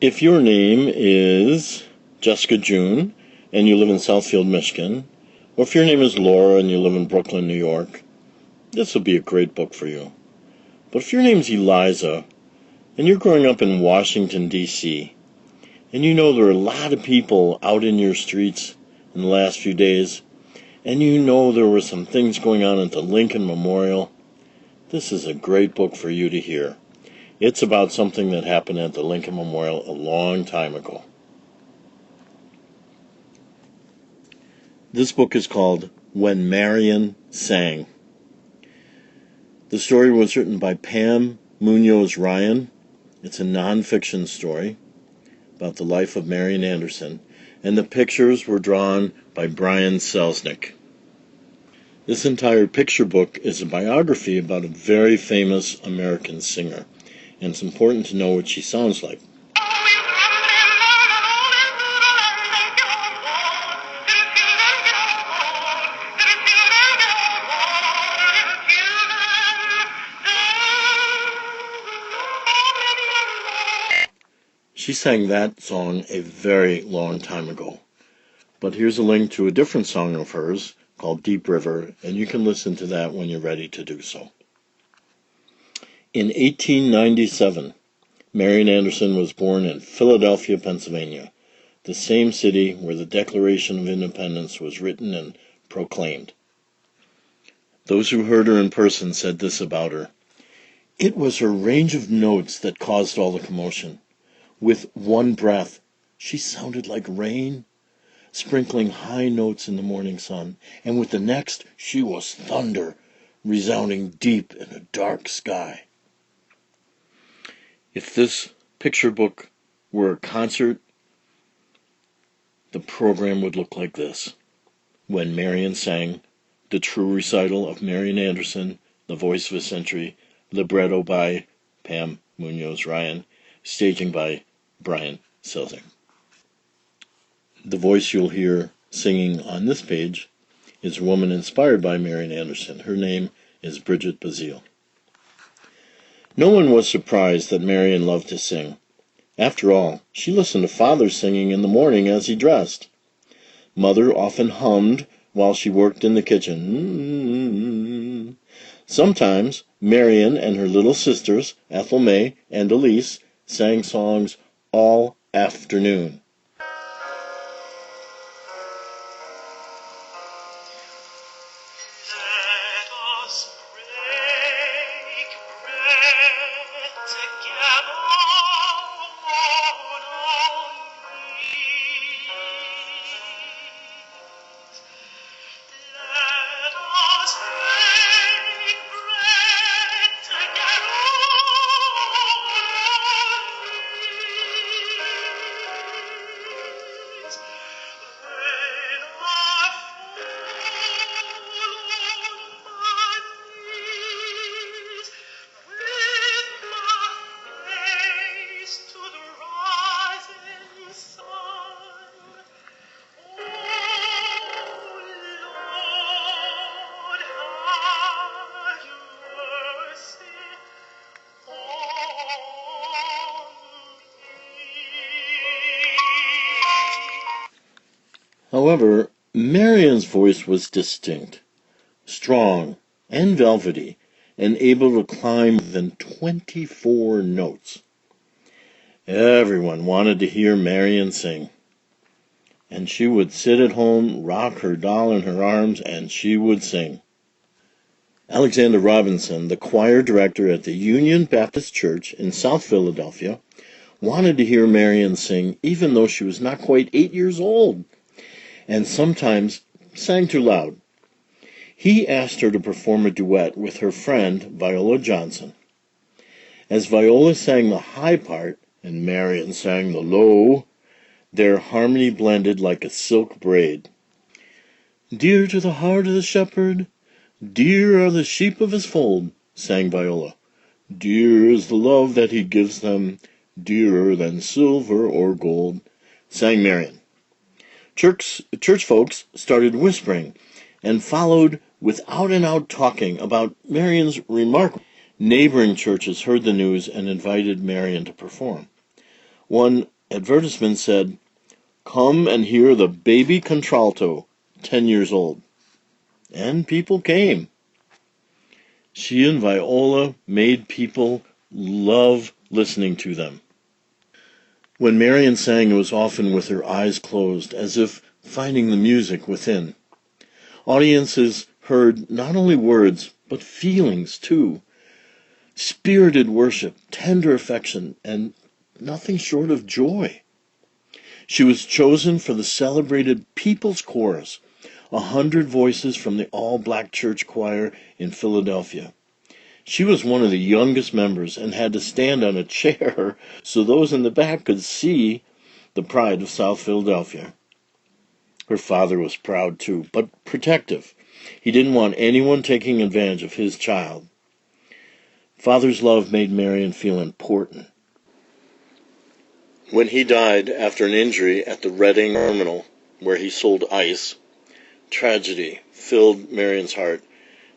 If your name is Jessica June and you live in Southfield, Michigan, or if your name is Laura and you live in Brooklyn, New York, this will be a great book for you. But if your name's Eliza and you're growing up in Washington, D.C., and you know there are a lot of people out in your streets in the last few days, and you know there were some things going on at the Lincoln Memorial, this is a great book for you to hear. It's about something that happened at the Lincoln Memorial a long time ago. This book is called When Marian Sang. The story was written by Pam Muñoz Ryan. It's a nonfiction story about the life of Marian Anderson, and the pictures were drawn by Brian Selznick. This entire picture book is a biography about a very famous American singer, and it's important to know what she sounds like. She sang that song a very long time ago. But here's a link to a different song of hers called Deep River, and you can listen to that when you're ready to do so. In 1897, Marian Anderson was born in Philadelphia, Pennsylvania, the same city where the Declaration of Independence was written and proclaimed. Those who heard her in person said this about her: "It was her range of notes that caused all the commotion. With one breath, she sounded like rain, sprinkling high notes in the morning sun, and with the next, she was thunder, resounding deep in a dark sky." If this picture book were a concert, the program would look like this: When Marian Sang, the true recital of Marian Anderson, the voice of a century, libretto by Pam Muñoz Ryan, staging by Brian Selznick. The voice you'll hear singing on this page is a woman inspired by Marian Anderson. Her name is Bridget Bazile. No one was surprised that Marian loved to sing. After all, she listened to Father singing in the morning as he dressed. Mother often hummed while she worked in the kitchen. Sometimes Marian and her little sisters, Ethel May and Elise, sang songs all afternoon. However, Marian's voice was distinct, strong, and velvety, and able to climb more than 24 notes. Everyone wanted to hear Marian sing, and she would sit at home, rock her doll in her arms, and she would sing. Alexander Robinson, the choir director at the Union Baptist Church in South Philadelphia, wanted to hear Marian sing even though she was not quite 8 years old, and sometimes sang too loud. He asked her to perform a duet with her friend Viola Johnson. As Viola sang the high part and Marian sang the low, their harmony blended like a silk braid. "Dear to the heart of the shepherd, dear are the sheep of his fold," sang Viola. "Dear is the love that he gives them, dearer than silver or gold," sang Marian. Church folks started whispering and followed without and out talking about Marian's remarkable. Neighboring churches heard the news and invited Marian to perform. One advertisement said, "Come and hear the baby contralto, 10 years old." And people came. She and Viola made people love listening to them. When Marian sang, it was often with her eyes closed, as if finding the music within. Audiences heard not only words, but feelings too. Spirited worship, tender affection, and nothing short of joy. She was chosen for the celebrated People's Chorus, 100 voices from the all-black church choir in Philadelphia. She was one of the youngest members and had to stand on a chair so those in the back could see the pride of South Philadelphia. Her father was proud too, but protective. He didn't want anyone taking advantage of his child. Father's love made Marian feel important. When he died after an injury at the Reading terminal, where he sold ice, tragedy filled Marian's heart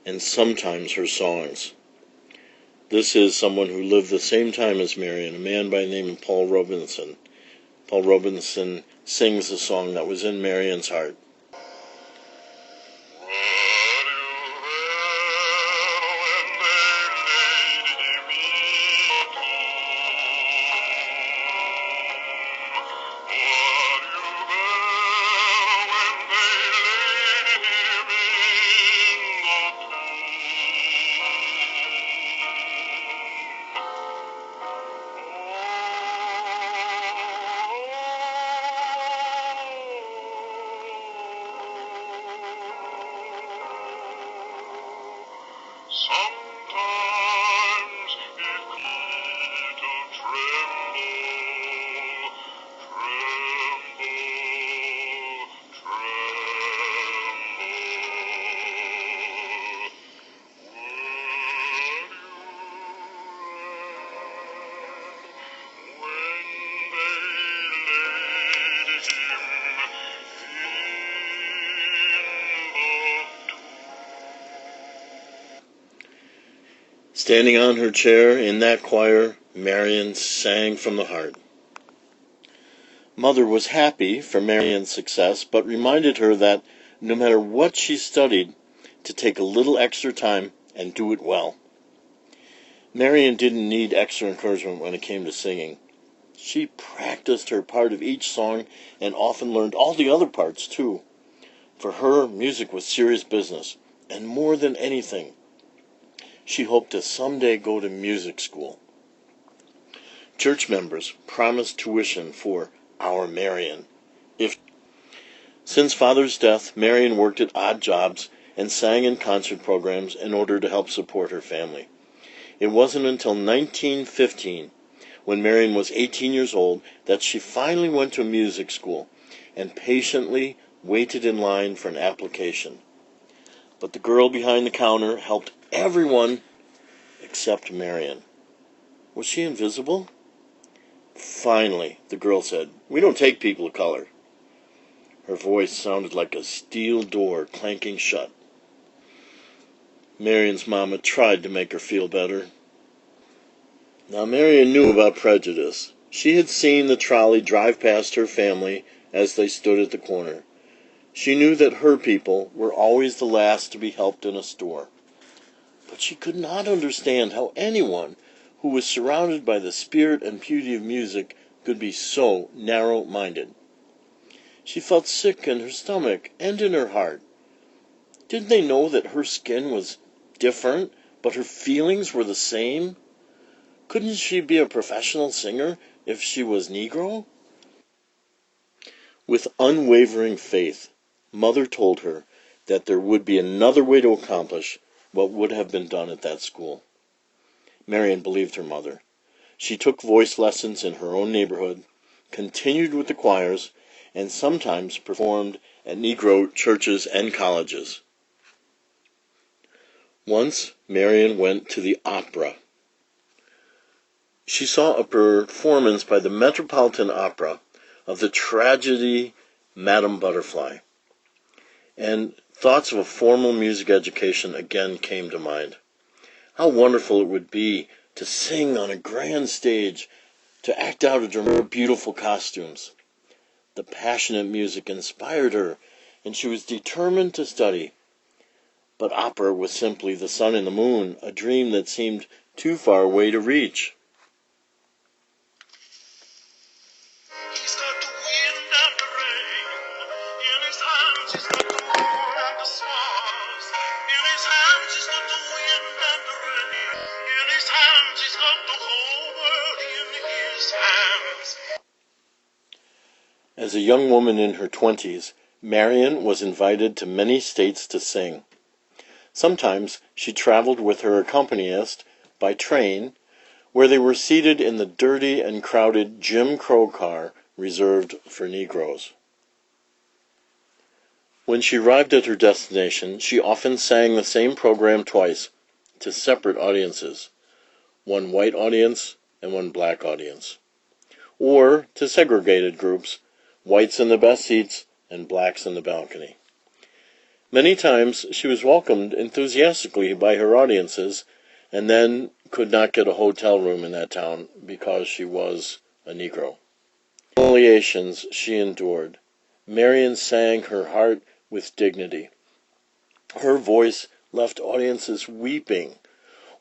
and sometimes her songs. This is someone who lived the same time as Marian, a man by the name of Paul Robinson. Paul Robinson sings a song that was in Marian's heart. Standing on her chair in that choir, Marian sang from the heart. Mother was happy for Marian's success, but reminded her that no matter what she studied, to take a little extra time and do it well. Marian didn't need extra encouragement when it came to singing. She practiced her part of each song and often learned all the other parts too. For her, music was serious business, and more than anything, she hoped to someday go to music school. Church members promised tuition for our Marian. Since Father's death, Marian worked at odd jobs and sang in concert programs in order to help support her family. It wasn't until 1915, when Marian was 18 years old, that she finally went to music school and patiently waited in line for an application. But the girl behind the counter helped everyone except Marian. Was she invisible? Finally, the girl said, "We don't take people of color." Her voice sounded like a steel door clanking shut. Marian's mama tried to make her feel better. Now Marian knew about prejudice. She had seen the trolley drive past her family as they stood at the corner. She knew that her people were always the last to be helped in a store. But she could not understand how anyone who was surrounded by the spirit and beauty of music could be so narrow-minded. She felt sick in her stomach and in her heart. Didn't they know that her skin was different, but her feelings were the same? Couldn't she be a professional singer if she was Negro? With unwavering faith, Mother told her that there would be another way to accomplish what would have been done at that school. Marian believed her mother. She took voice lessons in her own neighborhood, continued with the choirs, and sometimes performed at Negro churches and colleges. Once, Marian went to the opera. She saw a performance by the Metropolitan Opera of the tragedy Madame Butterfly, and thoughts of a formal music education again came to mind. How wonderful it would be to sing on a grand stage, to act out her beautiful costumes. The passionate music inspired her, and she was determined to study. But opera was simply the sun and the moon, a dream that seemed too far away to reach. He's got the wind and the rain. In his hands he's got the moon and the stars. In his hands he's got the wind and the rain. In his hands he's got the whole world in his hands. As a young woman in her 20s, Marian was invited to many states to sing. Sometimes she traveled with her accompanist by train, where they were seated in the dirty and crowded Jim Crow car reserved for Negroes. When she arrived at her destination, she often sang the same program twice to separate audiences, one white audience and one black audience, or to segregated groups, whites in the best seats and blacks in the balcony. Many times she was welcomed enthusiastically by her audiences and then could not get a hotel room in that town because she was a Negro. Humiliations she endured. Marian sang her heart with dignity. Her voice left audiences weeping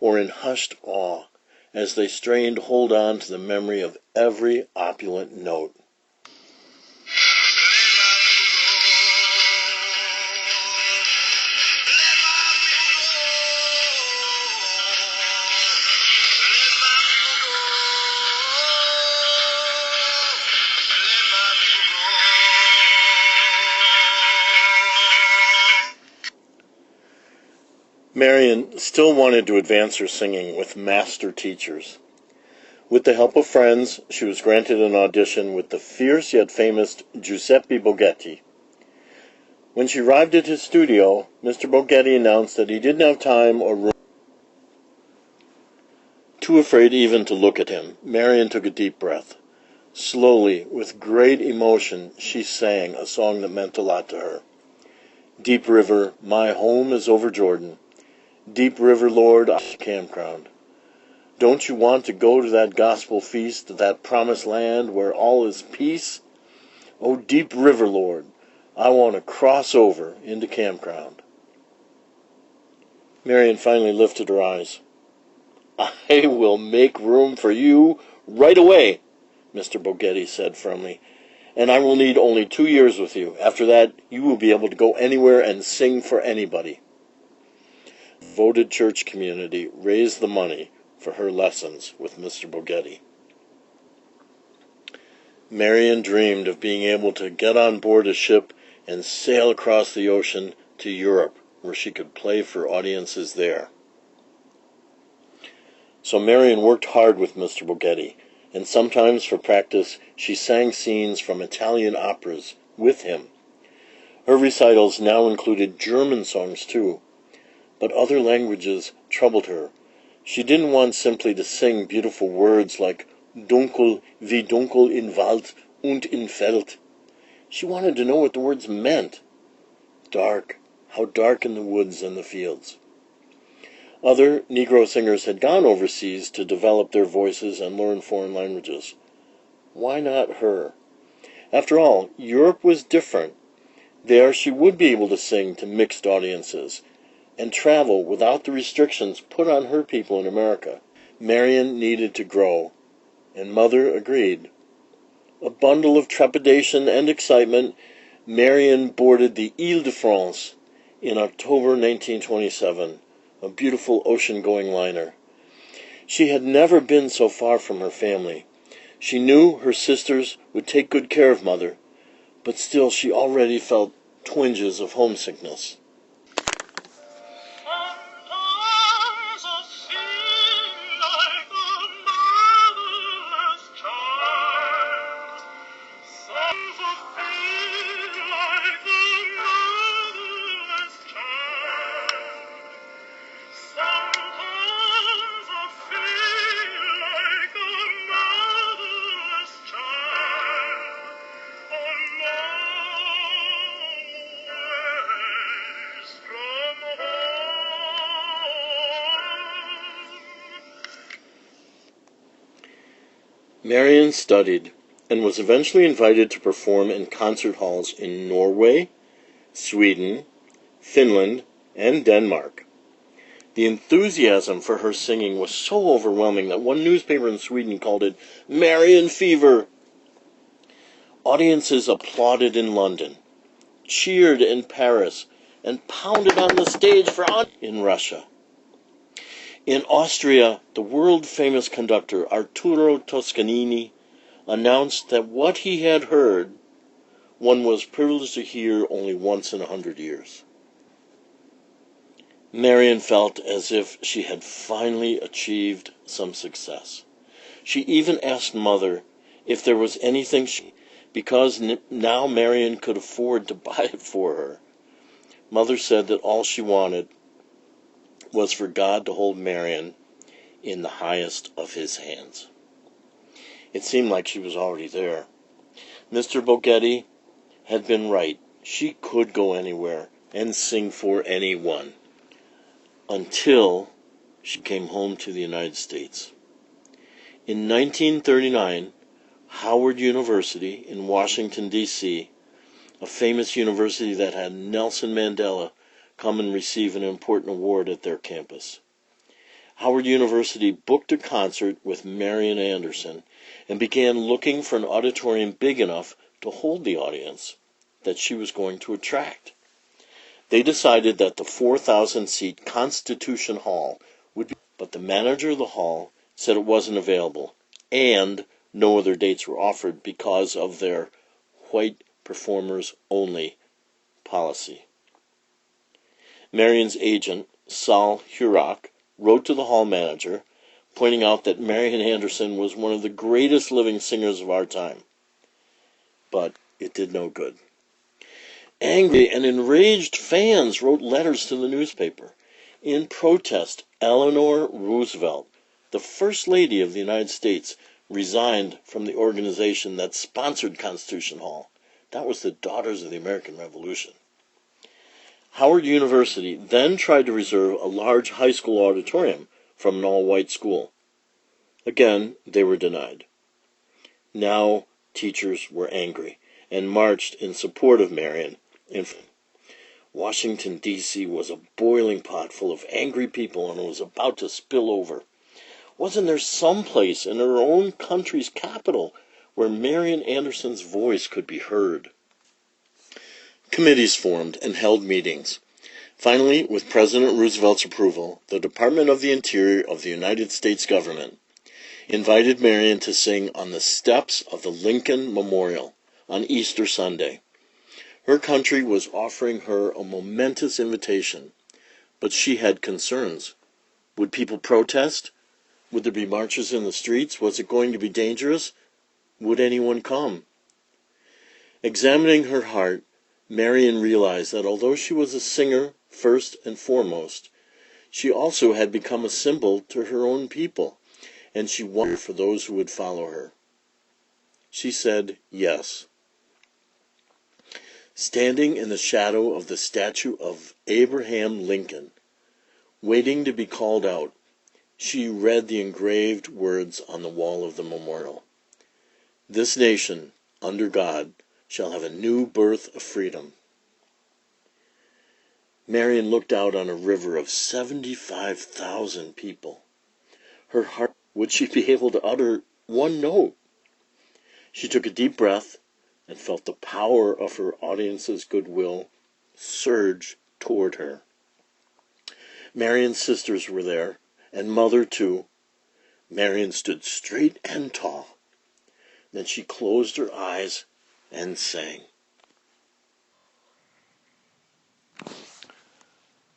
or in hushed awe as they strained to hold on to the memory of every opulent note. Marian still wanted to advance her singing with master teachers. With the help of friends, she was granted an audition with the fierce yet famous Giuseppe Boghetti. When she arrived at his studio, Mr. Boghetti announced that he didn't have time or room. Too afraid even to look at him, Marian took a deep breath. Slowly, with great emotion, she sang a song that meant a lot to her. Deep River, my home is over Jordan. Deep River, Lord, campground. Don't you want to go to that gospel feast, to that promised land where all is peace? Oh, Deep River, Lord, I want to cross over into campground. Marian finally lifted her eyes. I will make room for you right away, Mr. Boghetti said firmly, and I will need only 2 years with you. After that, you will be able to go anywhere and sing for anybody. The devoted church community raised the money for her lessons with Mr. Boghetti. Marian dreamed of being able to get on board a ship and sail across the ocean to Europe, where she could play for audiences there. So Marian worked hard with Mr. Boghetti, and sometimes for practice she sang scenes from Italian operas with him. Her recitals now included German songs too, but other languages troubled her. She didn't want simply to sing beautiful words like dunkel wie dunkel in Wald und in Feld. She wanted to know what the words meant. Dark, how dark in the woods and the fields. Other Negro singers had gone overseas to develop their voices and learn foreign languages. Why not her? After all, Europe was different. There she would be able to sing to mixed audiences and travel without the restrictions put on her people in America. Marian needed to grow, and Mother agreed. A bundle of trepidation and excitement, Marian boarded the Ile-de-France in October 1927, a beautiful ocean-going liner. She had never been so far from her family. She knew her sisters would take good care of Mother, but still she already felt twinges of homesickness. Marian studied and was eventually invited to perform in concert halls in Norway, Sweden, Finland, and Denmark. The enthusiasm for her singing was so overwhelming that one newspaper in Sweden called it Marian fever. Audiences applauded in London, cheered in Paris, and pounded on the stage for in Russia. In Austria, the world-famous conductor Arturo Toscanini announced that what he had heard one was privileged to hear only once in 100 years. Marian felt as if she had finally achieved some success. She even asked Mother if there was anything because now Marian could afford to buy it for her. Mother said that all she wanted was for God to hold Marian in the highest of his hands. It seemed like she was already there. Mr. Bogetti had been right. She could go anywhere and sing for anyone until she came home to the United States. In 1939, Howard University in Washington, D.C., a famous university that had Nelson Mandela come and receive an important award at their campus. Howard University booked a concert with Marian Anderson and began looking for an auditorium big enough to hold the audience that she was going to attract. They decided that the 4,000-seat Constitution Hall would be, but the manager of the hall said it wasn't available, and no other dates were offered because of their white performers only policy. Marian's agent, Saul Hurok, wrote to the hall manager, pointing out that Marian Anderson was one of the greatest living singers of our time. But it did no good. Angry and enraged fans wrote letters to the newspaper. In protest, Eleanor Roosevelt, the First Lady of the United States, resigned from the organization that sponsored Constitution Hall. That was the Daughters of the American Revolution. Howard University then tried to reserve a large high school auditorium from an all-white school. Again, they were denied. Now, teachers were angry and marched in support of Marian. Washington, D.C. was a boiling pot full of angry people and it was about to spill over. Wasn't there some place in her own country's capital where Marian Anderson's voice could be heard? Committees formed and held meetings. Finally, with President Roosevelt's approval, the Department of the Interior of the United States government invited Marian to sing on the steps of the Lincoln Memorial on Easter Sunday. Her country was offering her a momentous invitation, but she had concerns. Would people protest? Would there be marches in the streets? Was it going to be dangerous? Would anyone come? Examining her heart, Marian realized that although she was a singer first and foremost, she also had become a symbol to her own people, and she wondered for those who would follow her. She said yes. Standing in the shadow of the statue of Abraham Lincoln, waiting to be called out, she read the engraved words on the wall of the memorial. This nation, under God, shall have a new birth of freedom. Marian looked out on a river of 75,000 people. Her heart, would she be able to utter one note? She took a deep breath and felt the power of her audience's goodwill surge toward her. Marian's sisters were there, and Mother too. Marian stood straight and tall. Then she closed her eyes and sang.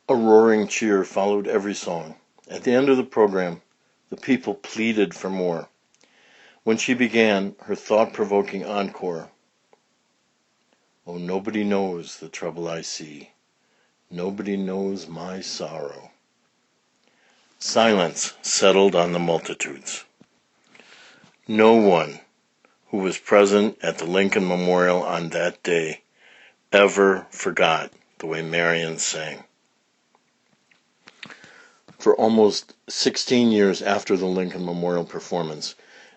A roaring cheer followed every song. At the end of the program, the people pleaded for more. When she began her thought-provoking encore, "Oh, nobody knows the trouble I see. Nobody knows my sorrow." Silence settled on the multitudes. No one who was present at the Lincoln Memorial on that day ever forgot the way Marian sang. For almost 16 years after the Lincoln Memorial performance,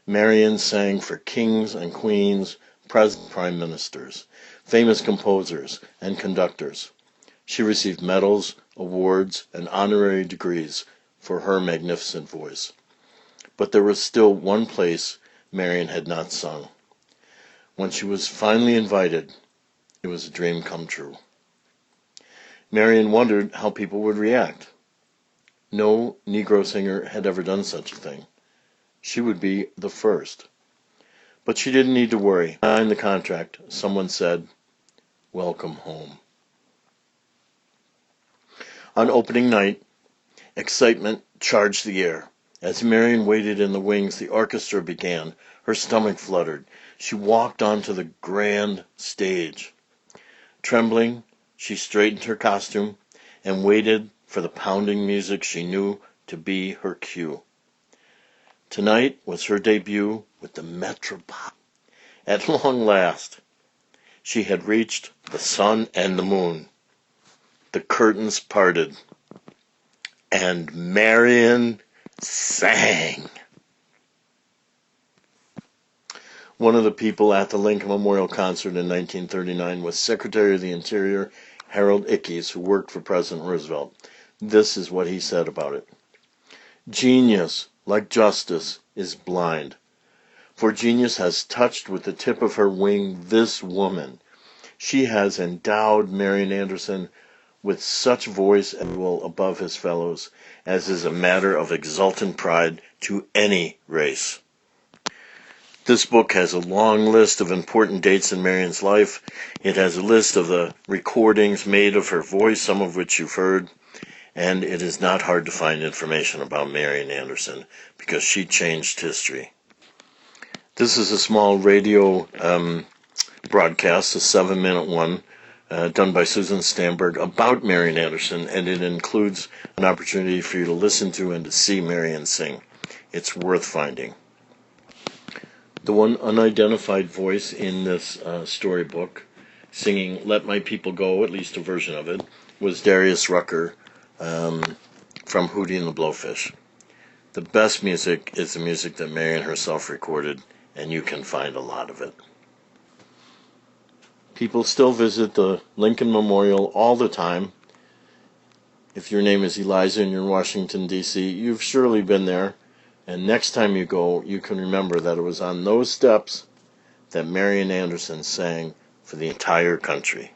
Marian sang for kings and queens, presidents, prime ministers, famous composers, and conductors. She received medals, awards, and honorary degrees for her magnificent voice. But there was still one place Marian had not sung. When she was finally invited, it was a dream come true. Marian wondered how people would react. No Negro singer had ever done such a thing. She would be the first. But she didn't need to worry. Behind the contract, someone said, "Welcome home." On opening night, excitement charged the air. As Marian waited in the wings, the orchestra began. Her stomach fluttered. She walked onto the grand stage. Trembling, she straightened her costume and waited for the pounding music she knew to be her cue. Tonight was her debut with the Metropole. At long last, she had reached the sun and the moon. The curtains parted, and Marian sang. One of the people at the Lincoln Memorial concert in 1939 was Secretary of the Interior Harold Ickes, who worked for President Roosevelt. This is what he said about it. "Genius, like justice, is blind. For genius has touched with the tip of her wing this woman. She has endowed Marian Anderson with such voice and will above his fellows, as is a matter of exultant pride to any race." This book has a long list of important dates in Marian's life. It has a list of the recordings made of her voice, some of which you've heard, and it is not hard to find information about Marian Anderson because she changed history. This is a small radio broadcast, a 7-minute one, done by Susan Stamberg about Marian Anderson, and it includes an opportunity for you to listen to and to see Marian sing. It's worth finding. The one unidentified voice in this storybook, singing "Let My People Go," at least a version of it, was Darius Rucker from Hootie and the Blowfish. The best music is the music that Marian herself recorded, and you can find a lot of it. People still visit the Lincoln Memorial all the time. If your name is Eliza and you're in Washington, D.C., you've surely been there. And next time you go, you can remember that it was on those steps that Marian Anderson sang for the entire country.